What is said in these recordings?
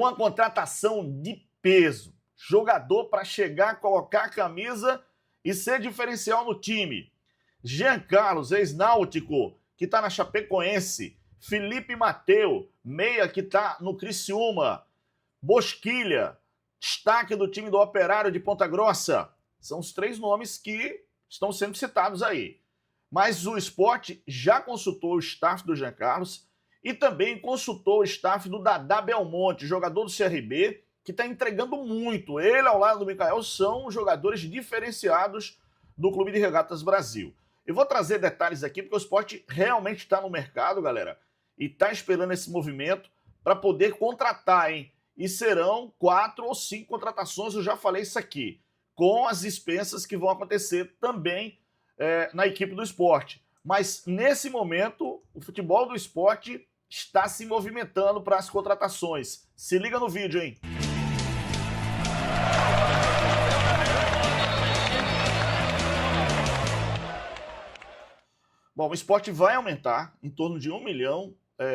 uma contratação de peso. Jogador para chegar, colocar a camisa e ser diferencial no time. Jean Carlos, ex-náutico, que está na Chapecoense. Felipe Mateu, meia que está no Criciúma. Bosquilha, destaque do time do Operário de Ponta Grossa. São os 3 nomes que estão sendo citados aí. Mas o Sport já consultou o staff do Jean Carlos e também consultou o staff do Dadá Belmonte, jogador do CRB, que está entregando muito. Ele, ao lado do Mikael, são jogadores diferenciados do Clube de Regatas Brasil. Eu vou trazer detalhes aqui, porque o Sport realmente está no mercado, galera, e está esperando esse movimento para poder contratar, hein? E serão 4 ou 5 contratações, eu já falei isso aqui, com as dispensas que vão acontecer também na equipe do Sport. Mas, nesse momento, o futebol do Sport está se movimentando para as contratações. Se liga no vídeo, hein? Bom, o Sport vai aumentar em torno de 1 milhão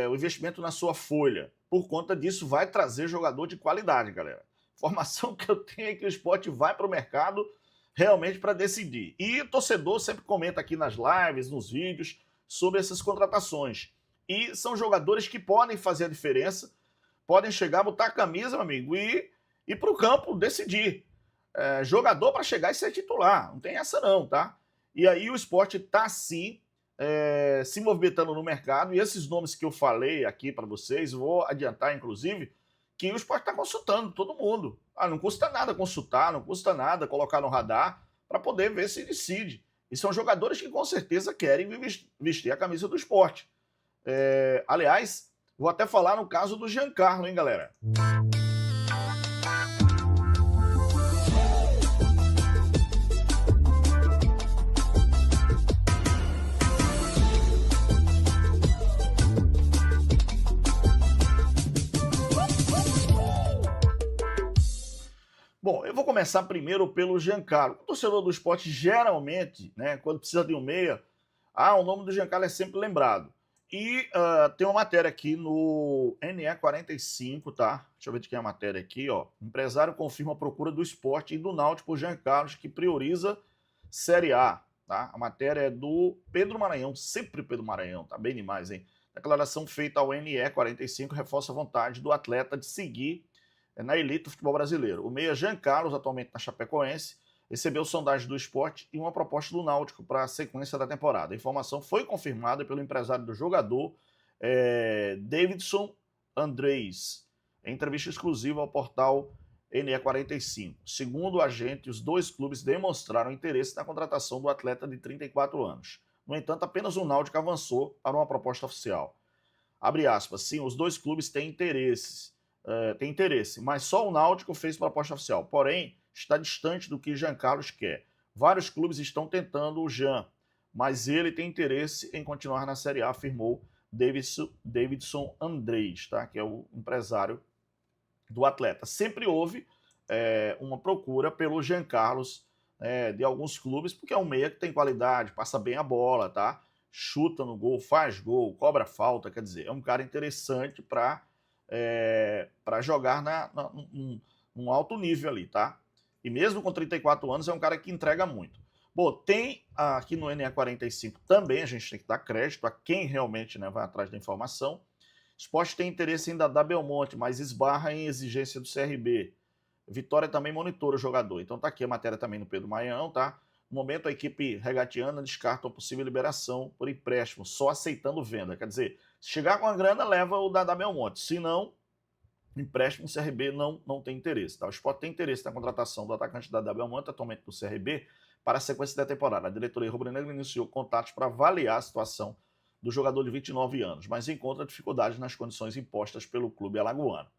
o investimento na sua folha. Por conta disso, vai trazer jogador de qualidade, galera. Informação que eu tenho é que o Sport vai para o mercado realmente para decidir. E o torcedor sempre comenta aqui nas lives, nos vídeos, sobre essas contratações. E são jogadores que podem fazer a diferença, podem chegar, botar a camisa, meu amigo, e ir para o campo decidir. Jogador para chegar e ser titular, não tem essa não, tá? E aí o Sport está sim se movimentando no mercado, e esses nomes que eu falei aqui para vocês, vou adiantar inclusive, que o Sport está consultando todo mundo. Não custa nada consultar, não custa nada colocar no radar para poder ver se decide. E são jogadores que com certeza querem vestir a camisa do Sport. Aliás, vou até falar no caso do Giancarlo, hein, galera? Bom, eu vou começar primeiro pelo Giancarlo. O torcedor do Sport, geralmente, né, quando precisa de um meia, o nome do Giancarlo é sempre lembrado. E tem uma matéria aqui no NE45, tá? Deixa eu ver de quem é a matéria aqui, ó. Empresário confirma a procura do Sport e do Náutico por Giancarlo, que prioriza Série A, tá? A matéria é do Pedro Maranhão, sempre Pedro Maranhão, tá bem demais, hein? Declaração feita ao NE45 reforça a vontade do atleta de seguir na elite do futebol brasileiro. O meia Jean Carlos, atualmente na Chapecoense, recebeu sondagem do Sport e uma proposta do Náutico para a sequência da temporada. A informação foi confirmada pelo empresário do jogador, Davidson Andrés, em entrevista exclusiva ao portal NE45. Segundo o agente, os 2 clubes demonstraram interesse na contratação do atleta de 34 anos. No entanto, apenas o Náutico avançou para uma proposta oficial. Abre aspas, sim, os 2 clubes têm interesse, mas só o Náutico fez proposta oficial. Porém, está distante do que Jean Carlos quer. Vários clubes estão tentando o Jean, mas ele tem interesse em continuar na Série A, afirmou Davidson Andrés, tá? Que é o empresário do atleta. Sempre houve uma procura pelo Jean Carlos de alguns clubes, porque é um meia que tem qualidade, passa bem a bola, tá? Chuta no gol, faz gol, cobra falta, quer dizer, é um cara interessante para jogar num alto nível ali, tá? E mesmo com 34 anos, é um cara que entrega muito. Bom, tem aqui no NE45 também, a gente tem que dar crédito a quem realmente, né, vai atrás da informação. O Sport tem interesse em Dadá Belmonte, mas esbarra em exigência do CRB. Vitória também monitora o jogador. Então tá aqui a matéria também no Pedro Maranhão, tá? No momento, a equipe regatiana descarta uma possível liberação por empréstimo, só aceitando venda. Quer dizer, se chegar com a grana, leva o Dadá Belmonte. Se não, empréstimo, o CRB não tem interesse. Tá? O Sport tem interesse na contratação do atacante Dadá Belmonte, atualmente do CRB, para a sequência da temporada. A diretoria rubro-negra iniciou contatos para avaliar a situação do jogador de 29 anos, mas encontra dificuldades nas condições impostas pelo clube alagoano.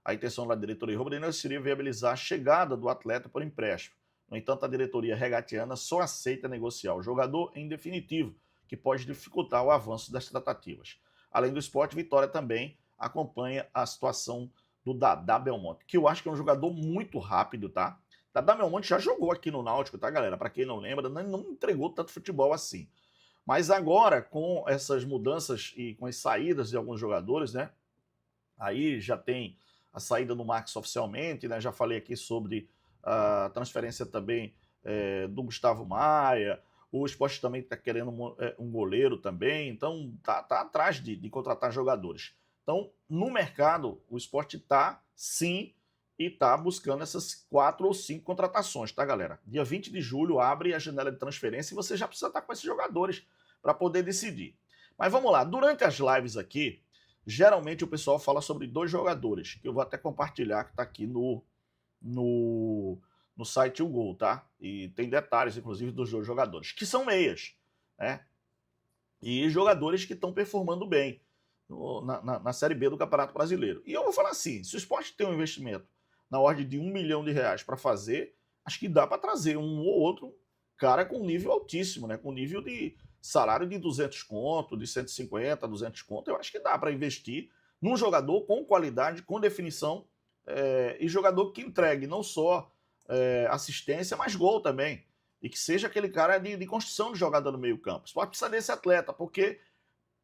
A intenção da diretoria rubro-negra seria viabilizar a chegada do atleta por empréstimo. No entanto, a diretoria regatiana só aceita negociar o jogador em definitivo, que pode dificultar o avanço das tratativas. Além do Sport, Vitória também acompanha a situação do Dadá Belmonte, que eu acho que é um jogador muito rápido, tá? Dadá Belmonte já jogou aqui no Náutico, tá, galera? Para quem não lembra, não entregou tanto futebol assim. Mas agora, com essas mudanças e com as saídas de alguns jogadores, né? Aí já tem a saída do Marques oficialmente, né? Já falei aqui sobre a transferência também do Gustavo Maia. O Sport também está querendo um goleiro também, então tá atrás de contratar jogadores. Então, no mercado, o Sport está sim e está buscando essas 4 ou 5 contratações, tá, galera? Dia 20 de julho abre a janela de transferência e você já precisa estar com esses jogadores para poder decidir. Mas vamos lá, durante as lives aqui, geralmente o pessoal fala sobre 2 jogadores, que eu vou até compartilhar, que está aqui no site O Gol, tá? E tem detalhes, inclusive, dos 2 jogadores, que são meias, né? E jogadores que estão performando bem na Série B do Campeonato Brasileiro. E eu vou falar assim, se o Sport tem um investimento na ordem de R$1 milhão para fazer, acho que dá para trazer um ou outro cara com nível altíssimo, né? Com nível de salário de 200 conto, de 150, 200 conto. Eu acho que dá para investir num jogador com qualidade, com definição, e jogador que entregue não só assistência, mas gol também. E que seja aquele cara de construção de jogada no meio campo. O Sport precisa desse atleta, porque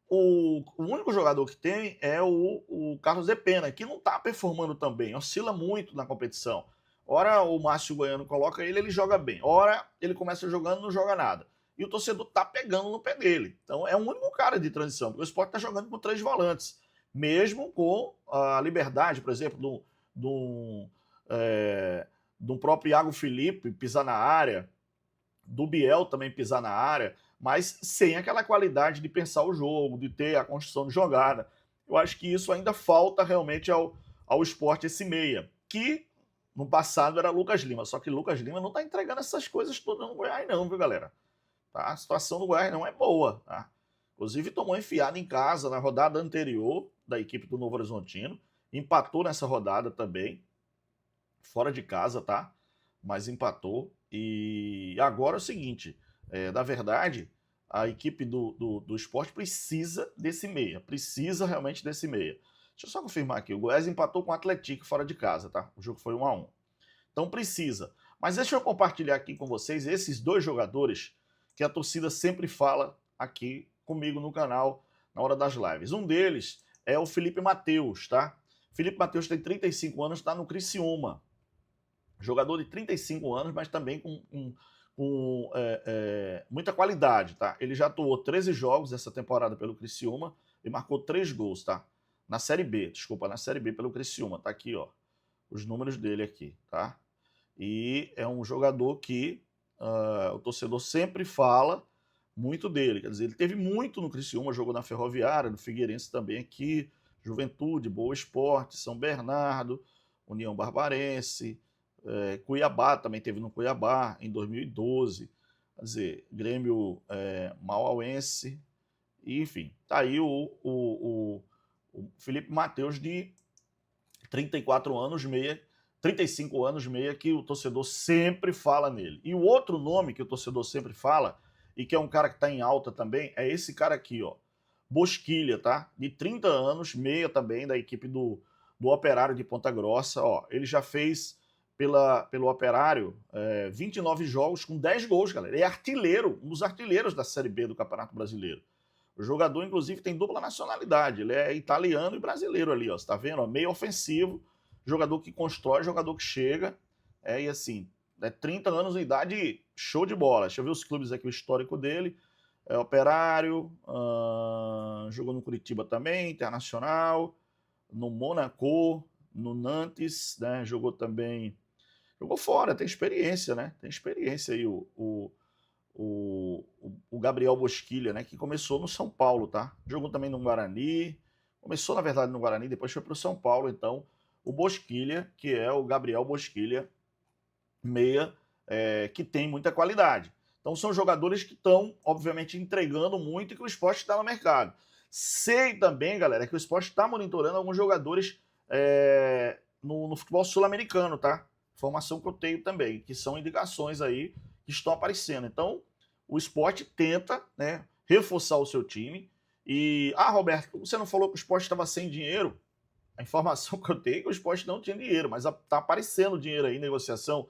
o único jogador que tem é o Carlos Depena, que não está performando tão bem, oscila muito na competição. Ora o Márcio Goiano coloca ele joga bem. Ora ele começa jogando não joga nada. E o torcedor tá pegando no pé dele. Então é o único cara de transição, porque o Sport está jogando com 3 volantes. Mesmo com a liberdade, por exemplo, do próprio Iago Felipe pisar na área, do Biel também pisar na área, mas sem aquela qualidade de pensar o jogo, de ter a construção de jogada. Eu acho que isso ainda falta realmente ao Sport, esse meia, que no passado era Lucas Lima, só que Lucas Lima não está entregando essas coisas todas no Goiás não, viu, galera? Tá? A situação do Goiás não é boa, tá? Inclusive tomou enfiada em casa na rodada anterior da equipe do Novo Horizontino, empatou nessa rodada também, fora de casa, tá? Mas empatou. E agora é o seguinte, na verdade, a equipe do Sport precisa desse meia, precisa realmente desse meia. Deixa eu só confirmar aqui, o Goiás empatou com o Atlético fora de casa, tá? O jogo foi 1-1. Então precisa. Mas deixa eu compartilhar aqui com vocês esses 2 jogadores que a torcida sempre fala aqui comigo no canal na hora das lives. Um deles é o Felipe Matheus, tá? Felipe Matheus tem 35 anos, está no Criciúma. Jogador de 35 anos, mas também com muita qualidade, tá? Ele já atuou 13 jogos essa temporada pelo Criciúma e marcou 3 gols, tá? Na Série B, desculpa, na Série B pelo Criciúma. Tá aqui, ó, os números dele aqui, tá? E é um jogador que o torcedor sempre fala muito dele. Quer dizer, ele teve muito no Criciúma, jogou na Ferroviária, no Figueirense também aqui, Juventude, Boa Esporte, São Bernardo, União Barbarense, Cuiabá, também teve no Cuiabá em 2012, quer dizer, Grêmio Mauauense, enfim, tá aí o Felipe Matheus de 34 anos, meia, 35 anos, meia, que o torcedor sempre fala nele. E o outro nome que o torcedor sempre fala, e que é um cara que está em alta também, é esse cara aqui, ó, Bosquilha, tá? De 30 anos, meia também, da equipe do Operário de Ponta Grossa, ó, ele já fez pelo Operário 29 jogos com 10 gols, galera. É artilheiro, um dos artilheiros da Série B do Campeonato Brasileiro. O jogador, inclusive, tem dupla nacionalidade. Ele é italiano e brasileiro ali, ó. Você tá vendo? Ó, meio ofensivo, jogador que constrói, jogador que chega. E assim, 30 anos de idade, show de bola. Deixa eu ver os clubes aqui, o histórico dele. Operário, jogou no Curitiba também, Internacional, no Monaco, no Nantes, né? Jogou também... Jogou fora, tem experiência, né? Tem experiência aí o Gabriel Bosquilha, né? Que começou no São Paulo, tá? Jogou também no Guarani. Começou, na verdade, no Guarani, depois foi para o São Paulo. Então, o Bosquilha, que é o Gabriel Bosquilha, meia, que tem muita qualidade. Então, são jogadores que estão, obviamente, entregando muito e que o Sport está no mercado. Sei também, galera, que o Sport está monitorando alguns jogadores no futebol sul-americano, tá? Informação que eu tenho também, que são indicações aí que estão aparecendo. Então, o Sport tenta, né, reforçar o seu time. E, Roberto, você não falou que o Sport estava sem dinheiro? A informação que eu tenho é que o Sport não tinha dinheiro, mas está aparecendo dinheiro aí, negociação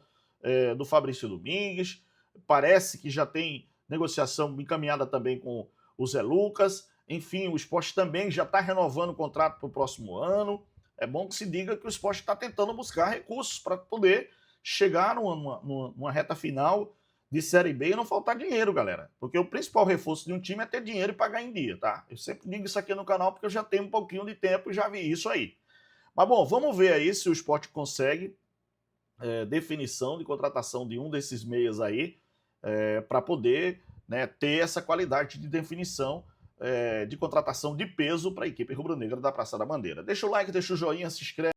do Fabrício Domingues. Parece que já tem negociação encaminhada também com o Zé Lucas. Enfim, o Sport também já está renovando o contrato para o próximo ano. É bom que se diga que o Sport está tentando buscar recursos para poder chegar numa reta final de Série B e não faltar dinheiro, galera. Porque o principal reforço de um time é ter dinheiro e pagar em dia, tá? Eu sempre digo isso aqui no canal porque eu já tenho um pouquinho de tempo e já vi isso aí. Mas bom, vamos ver aí se o Sport consegue definição de contratação de um desses meias aí para poder, né, ter essa qualidade de definição de contratação de peso para a equipe rubro-negra da Praça da Bandeira. Deixa o like, deixa o joinha, se inscreve.